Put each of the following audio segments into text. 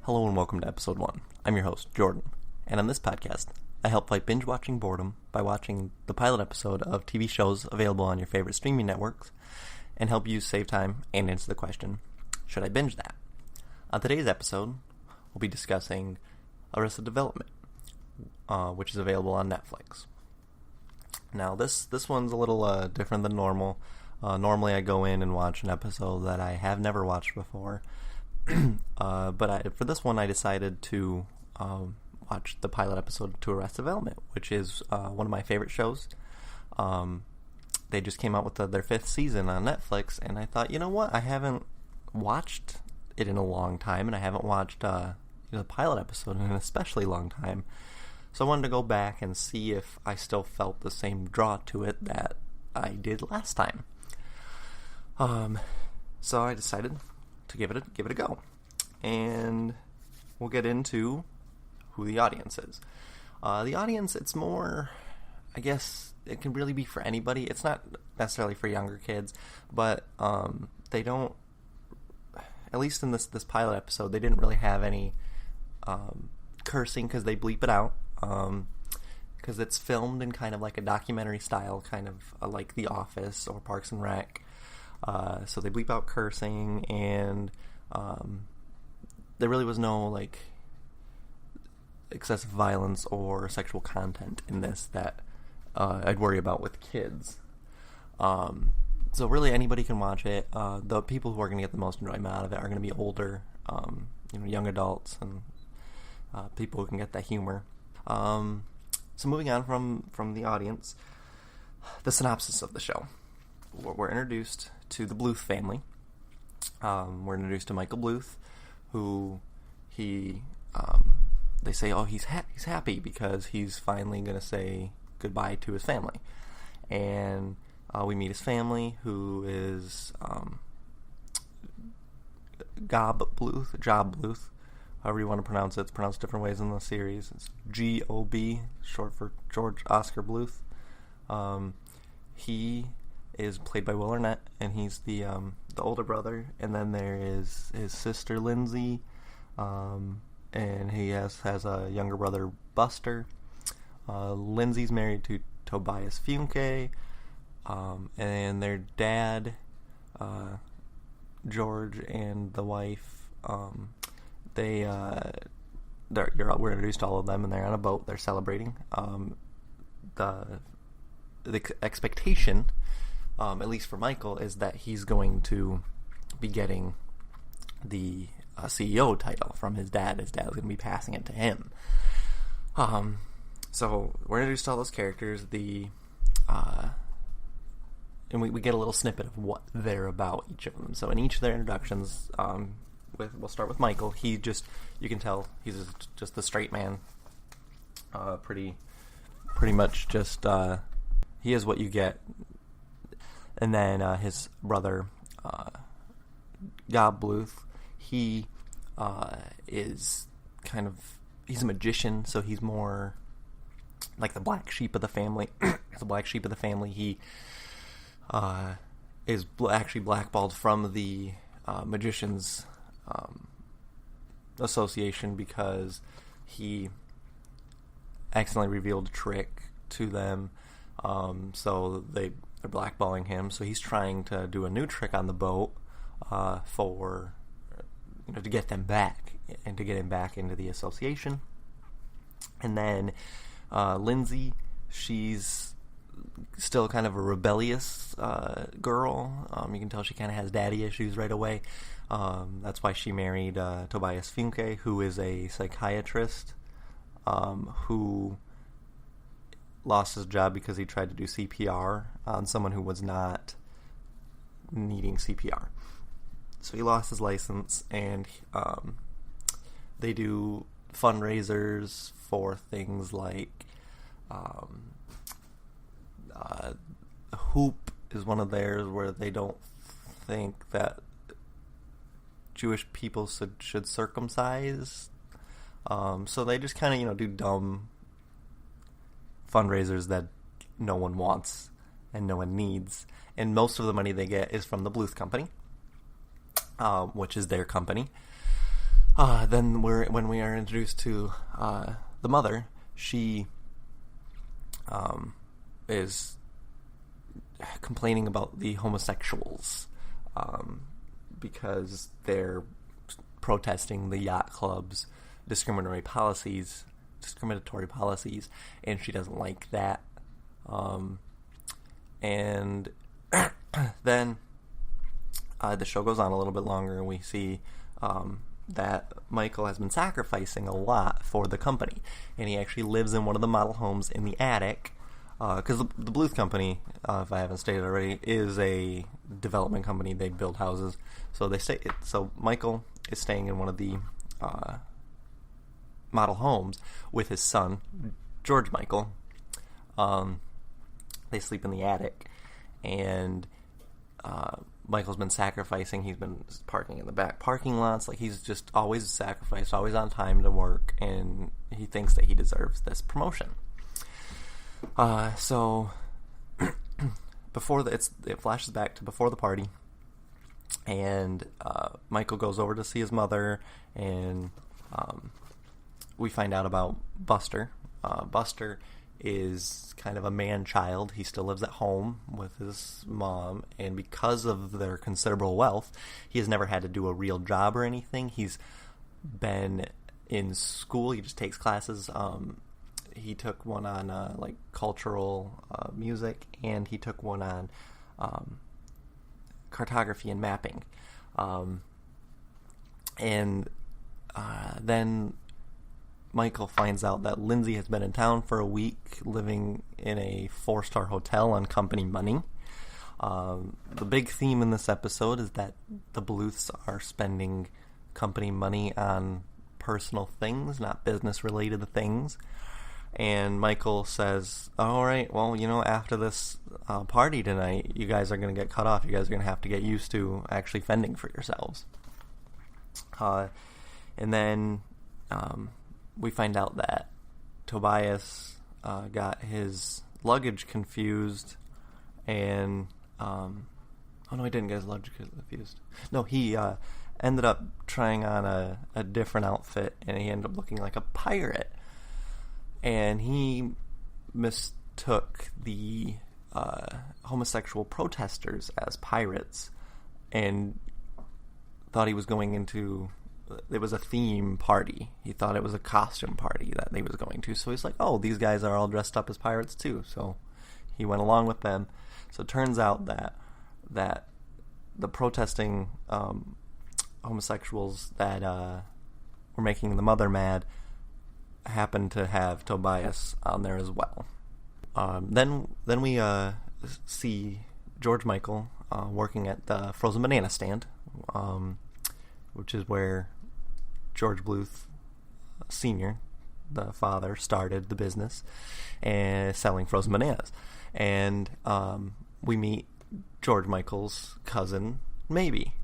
Hello and welcome to episode 1. I'm your host, Jordan, and on this podcast, I help fight binge-watching boredom by watching the pilot episode of TV shows available on your favorite streaming networks and help you save time and answer the question, should I binge that? On today's episode, we'll be discussing Arrested Development, which is available on Netflix. Now, this one's a little different than normal. Normally I go in and watch an episode that I have never watched before. But for this one, I decided to watch the pilot episode to Arrested Development, which is one of my favorite shows. They just came out with their 5th season on Netflix, and I thought, you know what? I haven't watched it in a long time, and I haven't watched the pilot episode in an especially long time. So I wanted to go back and see if I still felt the same draw to it that I did last time. So I decided to give it a go, and we'll get into who the audience is. The audience, it's more, I guess it can really be for anybody. It's not necessarily for younger kids, but they don't, at least in this pilot episode, they didn't really have any cursing because they bleep it out, because it's filmed in kind of like a documentary style, kind of like The Office or Parks and Rec. So they bleep out cursing, and there really was no like excessive violence or sexual content in this that I'd worry about with kids. So really anybody can watch it. The people who are going to get the most enjoyment out of it are going to be older, young adults, and people who can get that humor. So moving on from the audience, the synopsis of the show. We're introduced to the Bluth family. We're introduced to Michael Bluth, who they say, he's happy because he's finally going to say goodbye to his family. And we meet his family, who is Job Bluth, however you want to pronounce it. It's pronounced different ways in the series. It's G-O-B, short for George Oscar Bluth. He is played by Will Arnett, and he's the older brother. And then there is his sister Lindsay, and he has a younger brother Buster. Lindsay's married to Tobias Funke, and their dad George and the wife, we're introduced to all of them, and they're on a boat. They're celebrating. The expectation, at least for Michael, is that he's going to be getting the CEO title from his dad. His dad's going to be passing it to him. So we're introduced to all those characters. And we get a little snippet of what they're about, each of them. So in each of their introductions, we'll start with Michael. You can tell he's just the straight man. Pretty much just he is what you get. And then his brother, Job Bluth, he is he's a magician, so he's more like the black sheep of the family. The black sheep of the family. He is actually blackballed from the Magicians Association because he accidentally revealed a trick to them. So they're blackballing him. So he's trying to do a new trick on the boat to get them back and to get him back into the association. And then Lindsay, she's still kind of a rebellious girl. You can tell she kind of has daddy issues right away. That's why she married Tobias Funke, who is a psychiatrist who lost his job because he tried to do CPR on someone who was not needing CPR. So he lost his license, and they do fundraisers for things like Hoop is one of theirs, where they don't think that Jewish people should circumcise. So they just kind of do dumb fundraisers that no one wants and no one needs, and most of the money they get is from the Bluth Company, which is their company. Then when we are introduced to the mother, she is complaining about the homosexuals because they're protesting the yacht club's discriminatory policies, and she doesn't like that. And then the show goes on a little bit longer, and we see that Michael has been sacrificing a lot for the company, and he actually lives in one of the model homes in the attic, because the Bluth Company, if I haven't stated already, is a development company. They build houses, so Michael is staying in one of the model homes with his son, George Michael. They sleep in the attic, and Michael's been sacrificing. He's been parking in the back parking lots. Like, he's just always sacrificed, always on time to work, and he thinks that he deserves this promotion. So it flashes back to before the party, and Michael goes over to see his mother, and we find out about Buster. Buster is kind of a man-child. He still lives at home with his mom, and because of their considerable wealth, he has never had to do a real job or anything. He's been in school. He just takes classes. He took one on like cultural music, and he took one on cartography and mapping. Then Michael finds out that Lindsay has been in town for a week, living in a 4-star hotel on company money. The big theme in this episode is that the Bluths are spending company money on personal things, not business-related things. And Michael says, all right, well, after this party tonight, you guys are going to get cut off. You guys are going to have to get used to actually fending for yourselves. And then we find out that Tobias got his luggage confused, and oh no, he didn't get his luggage confused. No, he ended up trying on a different outfit, and he ended up looking like a pirate. And he mistook the homosexual protesters as pirates, and thought he was going into... It was a theme party. He thought it was a costume party that they was going to. So he's like, oh, these guys are all dressed up as pirates too. So he went along with them. So it turns out that the protesting homosexuals that were making the mother mad happened to have Tobias on there as well. Then we see George Michael working at the frozen banana stand, which is where George Bluth Sr., the father, started the business and selling frozen bananas. And we meet George Michael's cousin, Maybe.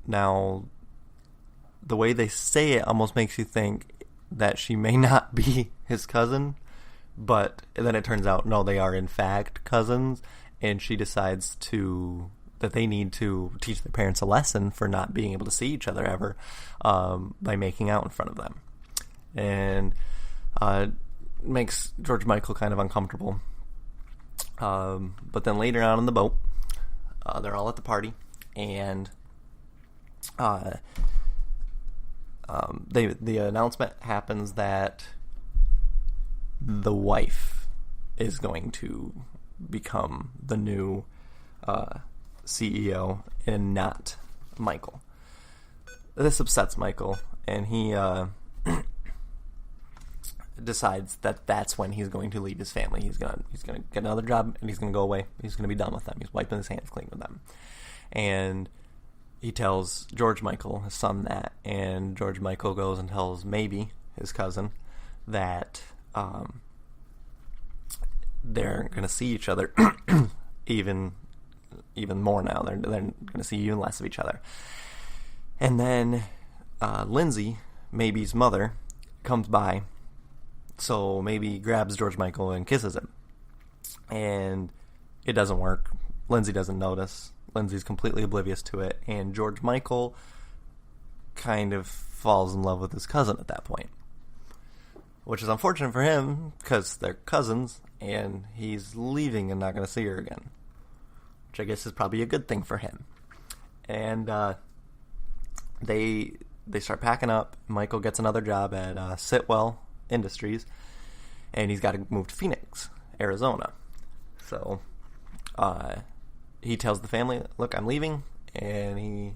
Now, the way they say it almost makes you think that she may not be his cousin, but then it turns out, no, they are in fact cousins, and she decides that they need to teach their parents a lesson for not being able to see each other ever by making out in front of them. And makes George Michael kind of uncomfortable. But then later on in the boat, they're all at the party, and the announcement happens that the wife is going to become the new CEO and not Michael. This upsets Michael, and he decides that that's when he's going to leave his family. He's gonna get another job, and he's gonna go away. He's gonna be done with them. He's wiping his hands clean with them, and he tells George Michael, his son, that, and George Michael goes and tells Maybe, his cousin, that they're gonna see each other even more now. They're gonna see even less of each other. And then Lindsay, Maybe's mother, comes by. So Maybe grabs George Michael and kisses him. And it doesn't work. Lindsay doesn't notice. Lindsay's completely oblivious to it. And George Michael kind of falls in love with his cousin at that point, which is unfortunate for him because they're cousins and he's leaving and not going to see her again, which I guess is probably a good thing for him. And they start packing up. Michael gets another job at Sitwell Industries, and he's got to move to Phoenix, Arizona. So he tells the family, look, I'm leaving, and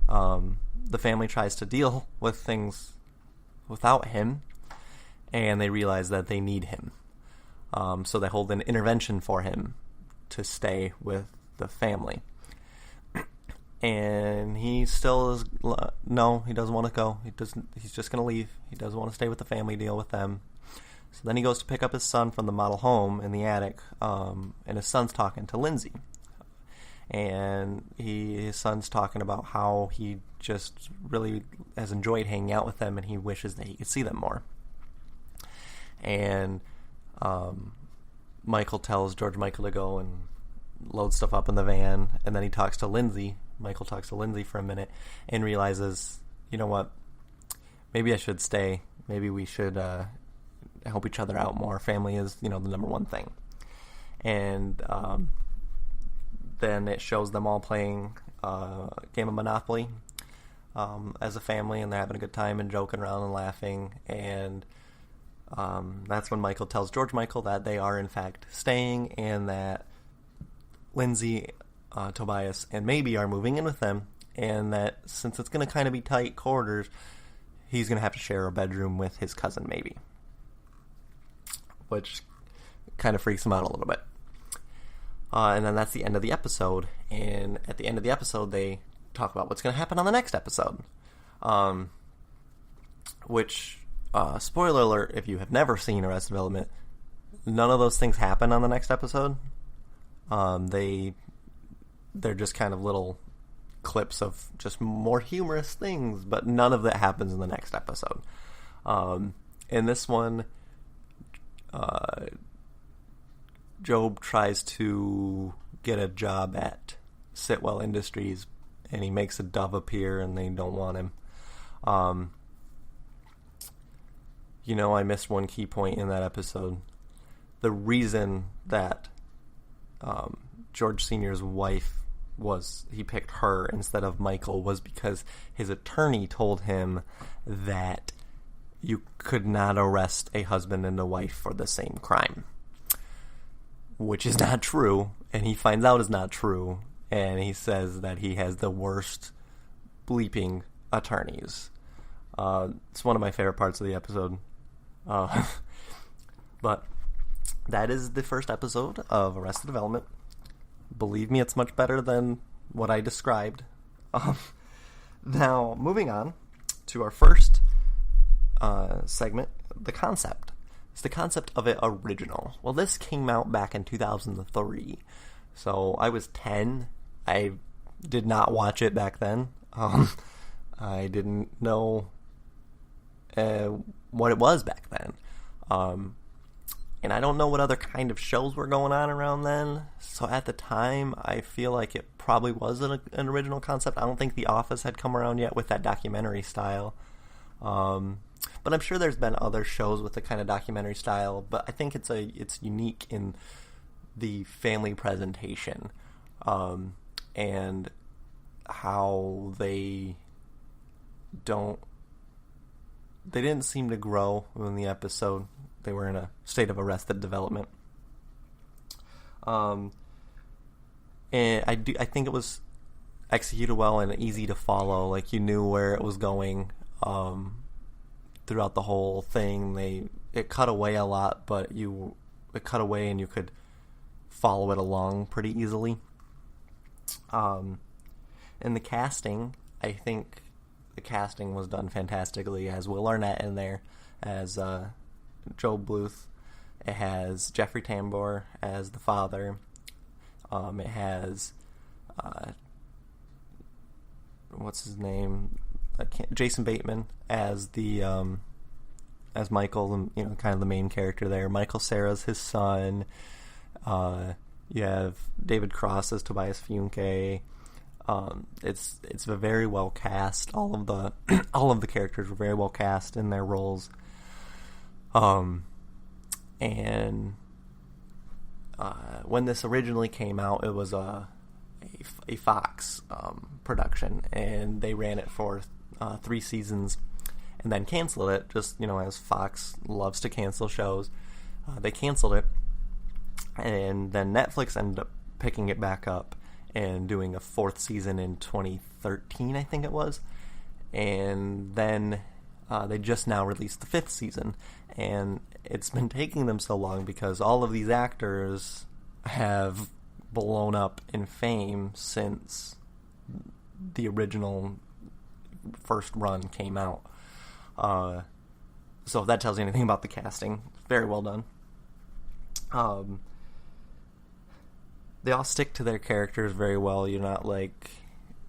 the family tries to deal with things without him, and they realize that they need him. So they hold an intervention for him to stay with the family. And he still is, no, he doesn't want to go. He's just going to leave. He doesn't want to stay with the family, deal with them. So then he goes to pick up his son from the model home in the attic, and his son's talking to Lindsay. And his son's talking about how he just really has enjoyed hanging out with them, and he wishes that he could see them more. And Michael tells George Michael to go and load stuff up in the van, and then he talks to Lindsay. Michael talks to Lindsay for a minute and realizes, you know what, maybe I should stay. Maybe we should help each other out more. Family is, the number one thing. And then it shows them all playing a game of Monopoly as a family, and they're having a good time and joking around and laughing. And that's when Michael tells George Michael that they are in fact staying, and that Lindsay, Tobias, and Maybe are moving in with them, and that since it's going to kind of be tight quarters, he's going to have to share a bedroom with his cousin Maybe, which kind of freaks him out a little bit. And then that's the end of the episode, and at the end of the episode they talk about what's going to happen on the next episode, which, spoiler alert, if you have never seen Arrested Development, none of those things happen on the next episode. They're just kind of little clips of just more humorous things, but none of that happens in the next episode. In this one, Job tries to get a job at Sitwell Industries, and he makes a dove appear, and they don't want him. I missed one key point in that episode. The reason that George Sr.'s wife he picked her instead of Michael was because his attorney told him that you could not arrest a husband and a wife for the same crime, which is not true, and he finds out is not true, and he says that he has the worst bleeping attorneys. It's one of my favorite parts of the episode. But that is the first episode of Arrested Development. Believe me, it's much better than what I described. Now, moving on to our first segment, the concept. It's the concept of it original. Well, this came out back in 2003, so I was 10. I did not watch it back then. I didn't know what it was back then. And I don't know what other kind of shows were going on around then. So at the time, I feel like it probably was an original concept. I don't think The Office had come around yet with that documentary style. But I'm sure there's been other shows with the kind of documentary style. But I think it's unique in the family presentation. And how they didn't seem to grow in the episode. They were in a state of arrested development. And I think it was executed well and easy to follow. Like, you knew where it was going throughout the whole thing. It cut away a lot, but it cut away and you could follow it along pretty easily. And the casting, I think the casting was done fantastically. It has Will Arnett in there as Job Bluth. It has Jeffrey Tambor as the father. It has what's his name? Jason Bateman as the as Michael, kind of the main character there. Michael Cera's his son. You have David Cross as Tobias Funke. It's a very well cast. All of the all of the characters were very well cast in their roles. And when this originally came out, it was a Fox production, and they ran it for 3 seasons, and then canceled it. Just as Fox loves to cancel shows, they canceled it, and then Netflix ended up picking it back up and doing a 4th season in 2013, I think it was, and then they just now released the 5th season, and it's been taking them so long because all of these actors have blown up in fame since the original first run came out. So if that tells you anything about the casting, very well done. They all stick to their characters very well. You're not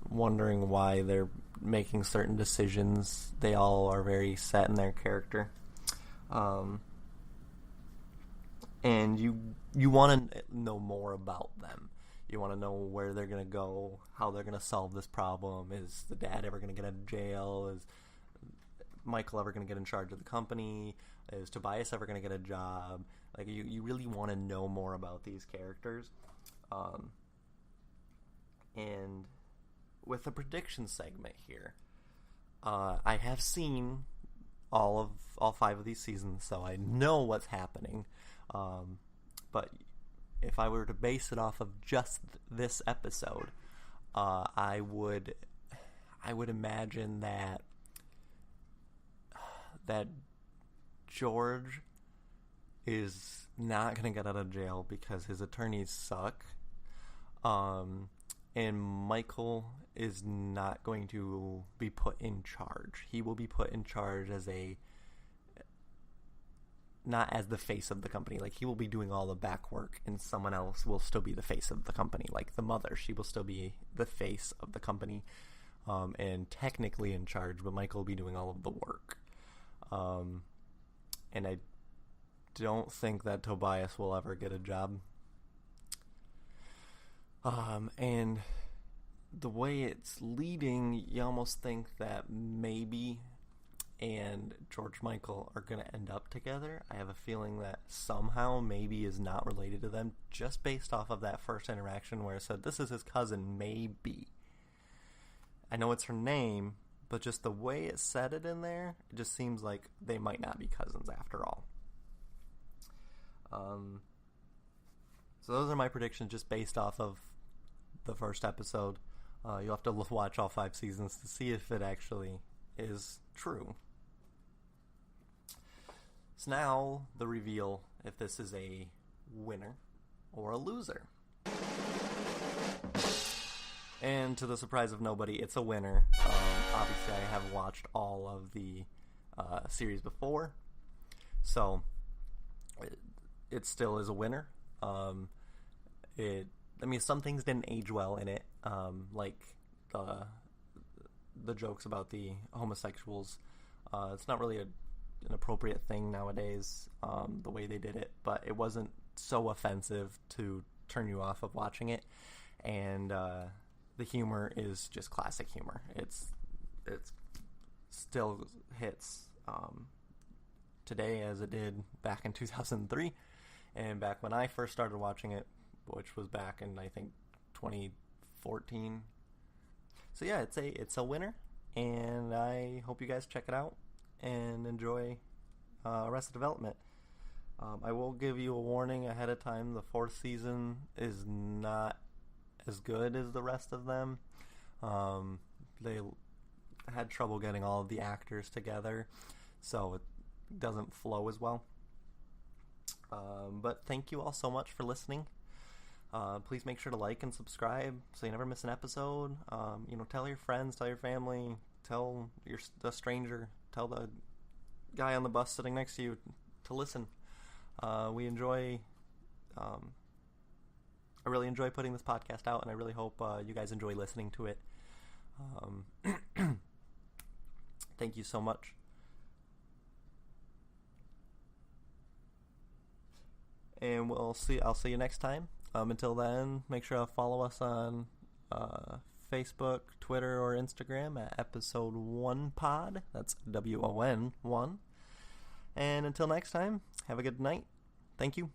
wondering why they're making certain decisions. They all are very set in their character. And you want to know more about them. You want to know where they're going to go, how they're going to solve this problem. Is the dad ever going to get out of jail? Is Michael ever going to get in charge of the company? Is Tobias ever going to get a job? You really want to know more about these characters. And with the prediction segment here, I have seen all 5 of these seasons, so I know what's happening. But if I were to base it off of just this episode, I would imagine that George is not going to get out of jail because his attorneys suck. And Michael is not going to be put in charge. He will be put in charge not as the face of the company. He will be doing all the back work, and someone else will still be the face of the company. The mother, she will still be the face of the company, and technically in charge, but Michael will be doing all of the work. And I don't think that Tobias will ever get a job. And the way it's leading, you almost think that maybe and George Michael are going to end up together. I have a feeling that somehow maybe is not related to them, just based off of that first interaction where it said, this is his cousin, maybe. I know it's her name, but just the way it said it in there, it just seems like they might not be cousins after all. So those are my predictions just based off of the first episode. You'll have to watch all 5 seasons to see if it actually is true. So now the reveal if this is a winner or a loser. And to the surprise of nobody, it's a winner. Obviously, I have watched all of the series before, so it still is a winner. Some things didn't age well in it, like the jokes about the homosexuals. It's not really an appropriate thing nowadays, the way they did it, but it wasn't so offensive to turn you off of watching it, and the humor is just classic humor. It's still hits today as it did back in 2003, and back when I first started watching it, which was back in, I think, 2014. So yeah, it's a winner, and I hope you guys check it out and enjoy Arrested Development. I will give you a warning ahead of time. The 4th season is not as good as the rest of them. They had trouble getting all of the actors together, so it doesn't flow as well. But thank you all so much for listening. Please make sure to like and subscribe so you never miss an episode. Tell your friends, tell your family, tell the stranger, tell the guy on the bus sitting next to you to listen. We enjoy... I really enjoy putting this podcast out, and I really hope you guys enjoy listening to it. Thank you so much. And I'll see you next time. Until then, make sure to follow us on Facebook, Twitter, or Instagram at episode1pod. That's WON1. And until next time, have a good night. Thank you.